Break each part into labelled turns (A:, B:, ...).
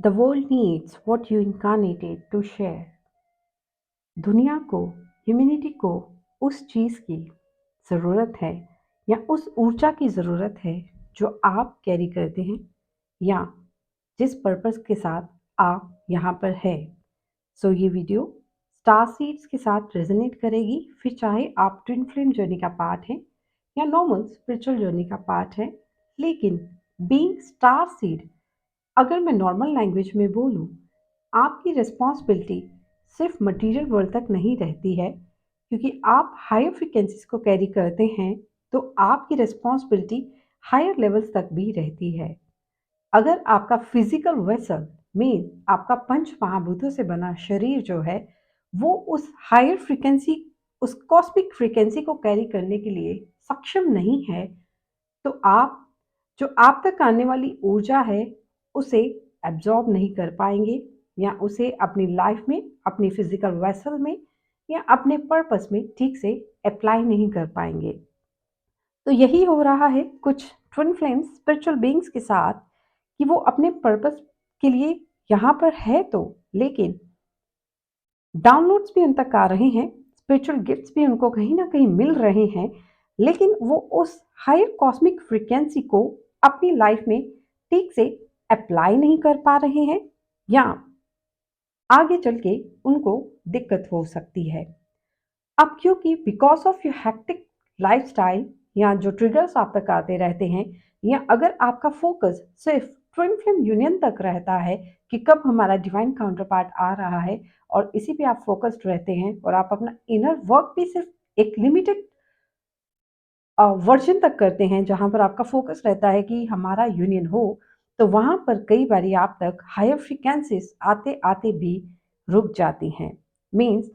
A: The world needs what you incarnated to share. दुनिया को, humanity को उस चीज़ की ज़रूरत है या उस ऊर्जा की ज़रूरत है जो आप कैरी करते हैं या जिस पर्पस के साथ आप यहाँ पर है। सो ये वीडियो स्टार सीड्स के साथ रेजोनेट करेगी, फिर चाहे आप ट्विन फ्लेम जर्नी का पार्ट है या नॉर्मल स्पिरिचुअल जर्नी का पार्ट है। लेकिन बीइंग स्टार सीड, अगर मैं नॉर्मल लैंग्वेज में बोलूँ, आपकी रिस्पॉन्सिबिलिटी सिर्फ मटेरियल वर्ल्ड तक नहीं रहती है, क्योंकि आप हायर फ्रिक्वेंसीज को कैरी करते हैं तो आपकी रिस्पॉन्सिबिलिटी हायर लेवल्स तक भी रहती है। अगर आपका फिजिकल वेसल मीन आपका पंच महाभूतों से बना शरीर जो है वो उस हायर फ्रीक्वेंसी, उस कॉस्मिक फ्रीक्वेंसी को कैरी करने के लिए सक्षम नहीं है, तो आप जो आप तक आने वाली ऊर्जा है उसे एब्जॉर्ब नहीं कर पाएंगे या उसे अपनी लाइफ में, अपनी फिजिकल वेसल में या अपने पर्पस में ठीक से अप्लाई नहीं कर पाएंगे। तो यही हो रहा है कुछ ट्विन फ्लेम्स स्पिरिचुअल बीइंग्स के साथ कि वो अपने पर्पस के लिए यहाँ पर है तो, लेकिन डाउनलोड्स भी उन तक आ रहे हैं, स्पिरिचुअल गिफ्ट्स भी उनको कहीं ना कहीं मिल रहे हैं, लेकिन वो उस हायर कॉस्मिक फ्रीक्वेंसी को अपनी लाइफ में ठीक से अप्लाई नहीं कर पा रहे हैं या आगे चल के उनको दिक्कत हो सकती है। अब क्योंकि because of your hectic lifestyle या जो ट्रिगर्स आप तक आते रहते हैं, या अगर आपका फोकस सिर्फ ट्विन फ्लेम यूनियन तक रहता है कि कब हमारा डिवाइन काउंटर पार्ट आ रहा है और इसी पे आप फोकस्ड रहते हैं और आप अपना इनर वर्क भी सिर्फ एक लिमिटेड वर्जन तक करते हैं जहां पर आपका फोकस रहता है कि हमारा यूनियन हो, तो वहां पर कई बार आप तक हायर फ्रीक्वेंसीज आते आते भी रुक जाती हैं। मीन्स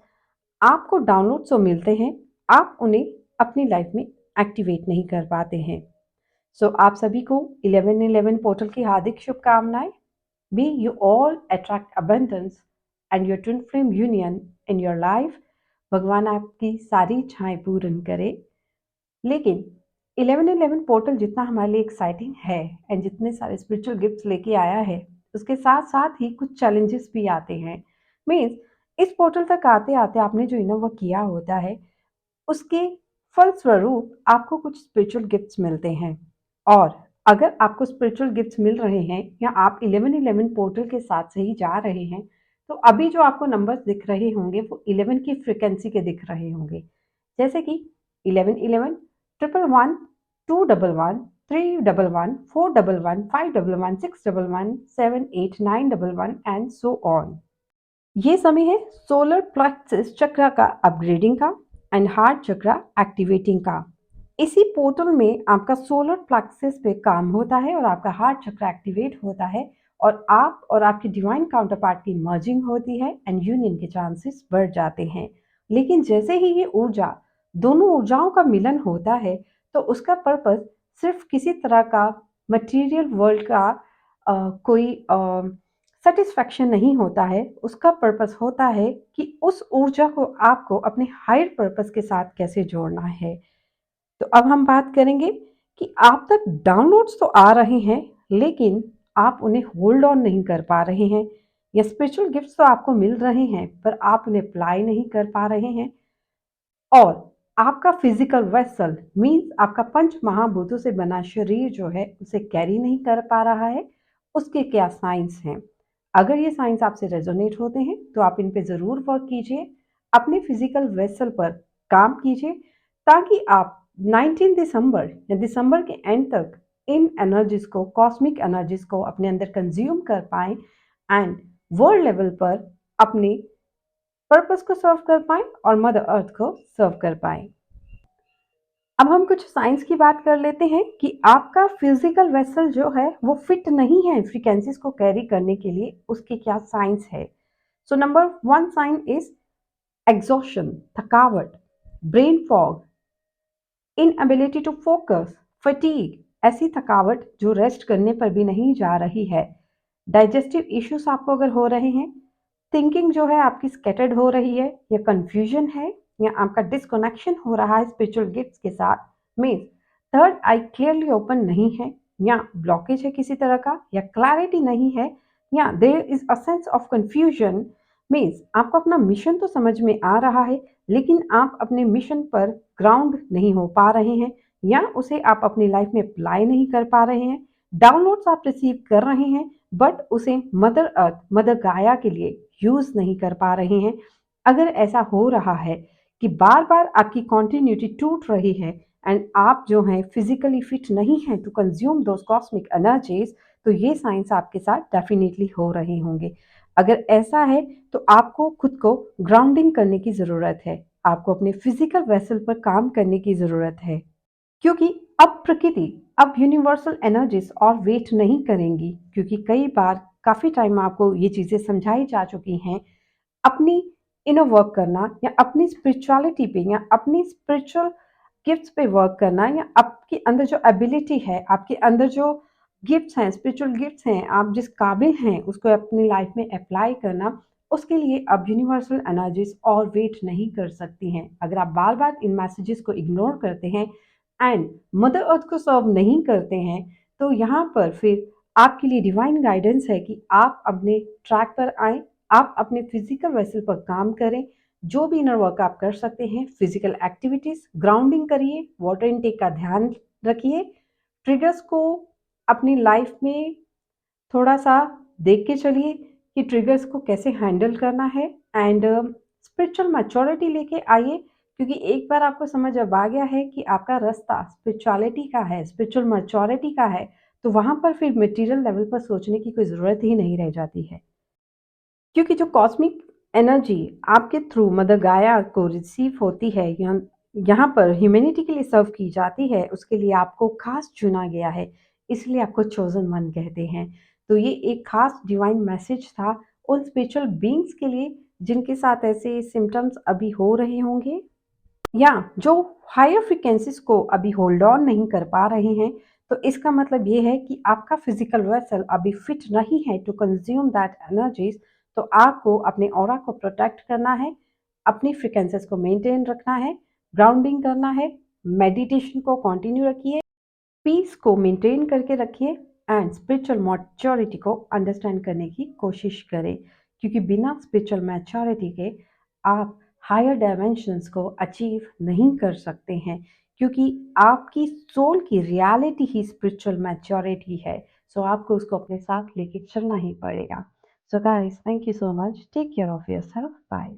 A: आपको डाउनलोड तो मिलते हैं, आप उन्हें अपनी लाइफ में एक्टिवेट नहीं कर पाते हैं। सो आप सभी को 1111 पोर्टल की हार्दिक शुभकामनाएं। May you all attract abundance and your twin flame union in your life. भगवान आपकी सारी इच्छाएं पूर्ण करे। लेकिन 1111 पोर्टल जितना हमारे लिए एक्साइटिंग है एंड जितने सारे स्पिरिचुअल गिफ्ट्स लेके आया है, उसके साथ साथ ही कुछ चैलेंजेस भी आते हैं। मीन्स इस पोर्टल तक आते आते आपने जो इनर वर्क किया होता है उसके फलस्वरूप आपको कुछ स्पिरिचुअल गिफ्ट्स मिलते हैं। और अगर आपको स्पिरिचुअल गिफ्ट्स मिल रहे हैं या आप 1111 पोर्टल के साथ से ही जा रहे हैं, तो अभी जो आपको नंबर्स दिख रहे होंगे वो 11 की फ्रिक्वेंसी के दिख रहे होंगे, जैसे कि 1111, 111, 211, 311, 411, 511, 611, 7, 8, 911 एंड सो ऑन। ये समय है सोलर प्लेक्सस चक्र का अपग्रेडिंग का एंड हार्ट चक्र एक्टिवेटिंग का। इसी पोर्टल में आपका सोलर प्लेक्सस पे काम होता है और आपका हार्ट चक्र एक्टिवेट होता है और आप और आपके डिवाइन काउंटर पार्ट की मर्जिंग होती है एंड यूनियन के चांसेस बढ़ जाते हैं। लेकिन जैसे ही ये ऊर्जा, दोनों ऊर्जाओं का मिलन होता है, तो उसका पर्पस सिर्फ किसी तरह का मटेरियल वर्ल्ड का कोई सेटिस्फैक्शन नहीं होता है। उसका पर्पस होता है कि उस ऊर्जा को आपको अपने हायर पर्पस के साथ कैसे जोड़ना है। तो अब हम बात करेंगे कि आप तक डाउनलोड्स तो आ रहे हैं, लेकिन आप उन्हें होल्ड ऑन नहीं कर पा रहे हैं, या स्पिरिचुअल गिफ्ट्स तो आपको मिल रहे हैं पर आप उन्हें अप्लाई नहीं कर पा रहे हैं। और आपका फिजिकल वेसल मीन्स आपका पंच महाभूतों से बना शरीर जो है उसे कैरी नहीं कर पा रहा है। उसके क्या साइंस हैं? अगर ये साइंस आपसे रेजोनेट होते हैं तो आप इन पे ज़रूर वर्क कीजिए, अपने फिजिकल वेसल पर काम कीजिए, ताकि आप 19 दिसंबर या दिसंबर के एंड तक इन एनर्जीज को, कॉस्मिक एनर्जीज को अपने अंदर कंज्यूम कर पाएं एंड वर्ल्ड लेवल पर अपने पर्पस को सर्व कर पाएं और मदर अर्थ को सर्व कर पाएं। अब हम कुछ साइंस की बात कर लेते हैं कि आपका फिजिकल वेसल जो है वो फिट नहीं है फ्रीक्वेंसीज को कैरी करने के लिए, उसके क्या साइंस है। So number 1 sign is exhaustion, थकावट, brain fog, inability to focus, fatigue, ऐसी थकावट जो रेस्ट करने पर भी नहीं जा रही है। डाइजेस्टिव इश्यूज आपको अगर हो रहे हैं, थिंकिंग जो है आपकी स्कैटर्ड हो रही है या कंफ्यूजन है, या आपका डिस्कनेक्शन हो रहा है स्पिरिचुअल गिफ्ट्स के साथ, means third I clearly open नहीं है या ब्लॉकेज है किसी तरह का या क्लैरिटी नहीं है, या there is a sense of confusion means आपको अपना मिशन तो समझ में आ रहा है, लेकिन आप अपने मिशन पर ग्राउंड नहीं हो पा रहे हैं या उसे आप अपनी लाइफ में अप्लाई नहीं कर पा रहे हैं। डाउनलोड्स आप रिसीव कर रहे हैं बट उसे मदर अर्थ, मदर गाया के लिए यूज नहीं कर पा रहे हैं। अगर ऐसा हो रहा है कि बार बार आपकी कॉन्टिन्यूटी टूट रही है एंड आप जो हैं फिजिकली फिट नहीं हैं to consume those cosmic energies, तो ये साइंस आपके साथ डेफिनेटली हो रहे होंगे। अगर ऐसा है तो आपको खुद को ग्राउंडिंग करने की ज़रूरत है। आपको अपने फिजिकल वेसल पर काम करने की ज़रूरत है। क्योंकि अब प्रकृति, अब यूनिवर्सल एनर्जीज और वेट नहीं करेंगी, क्योंकि कई बार काफ़ी टाइम आपको ये चीज़ें समझाई जा चुकी हैं। अपनी इनर वर्क करना या अपनी स्पिरिचुअलिटी पे या अपनी स्पिरिचुअल गिफ्ट्स पे वर्क करना या आपके अंदर जो एबिलिटी है, आपके अंदर जो गिफ्ट्स हैं, स्पिरिचुअल गिफ्ट्स हैं, आप जिस काबिल हैं उसको अपनी लाइफ में अप्लाई करना, उसके लिए अब यूनिवर्सल एनर्जीज और वेट नहीं कर सकती हैं। अगर आप बार बार इन मैसेजेस को इग्नोर करते हैं एंड मदर अर्थ को सर्व नहीं करते हैं, तो यहाँ पर फिर आपके लिए डिवाइन गाइडेंस है कि आप अपने ट्रैक पर आएँ, आप अपने फिजिकल वेसल पर काम करें। जो भी इनर वर्क आप कर सकते हैं, फिजिकल एक्टिविटीज़, ग्राउंडिंग करिए, वाटर इनटेक का ध्यान रखिए, ट्रिगर्स को अपनी लाइफ में थोड़ा-सा देख के चलिए कि ट्रिगर्स को कैसे हैंडल करना है एंड स्पिरिचुअल मैच्योरिटी लेके आइए, क्योंकि एक बार आपको समझ अब आ गया है कि आपका रास्ता स्पिरिचुअलिटी का है, स्पिरिचुअल मैच्योरिटी का है, तो वहाँ पर फिर मटेरियल लेवल पर सोचने की कोई ज़रूरत ही नहीं रह जाती है। क्योंकि जो कॉस्मिक एनर्जी आपके थ्रू मदर गाया को रिसीव होती है, यहाँ यहाँ पर ह्यूमैनिटी के लिए सर्व की जाती है, उसके लिए आपको खास चुना गया है, इसलिए आपको चोजन वन कहते हैं। तो ये एक खास डिवाइन मैसेज था उन स्पिरिचुअल बीइंग्स के लिए जिनके साथ ऐसे सिम्टम्स अभी हो रहे होंगे या जो हायर फ्रीक्वेंसीज को अभी होल्ड ऑन नहीं कर पा रहे हैं। तो इसका मतलब ये है कि आपका फिजिकल वेसल अभी फिट नहीं है टू कंज्यूम दैट एनर्जीज। तो आपको अपने ऑरा को प्रोटेक्ट करना है, अपनी फ्रीक्वेंसीज को मेंटेन रखना है, ग्राउंडिंग करना है, मेडिटेशन को कंटिन्यू रखिए, पीस को मेंटेन करके रखिए एंड स्पिरिचुअल मैच्योरिटी को अंडरस्टैंड करने की कोशिश करें, क्योंकि बिना स्पिरिचुअल मैच्योरिटी के आप हायर डायमेंशंस को अचीव नहीं कर सकते हैं, क्योंकि आपकी सोल की रियलिटी ही स्पिरिचुअल मैच्योरिटी है। सो आपको उसको अपने साथ लेके चलना ही पड़ेगा। So guys, thank you so much, take care of yourself, bye.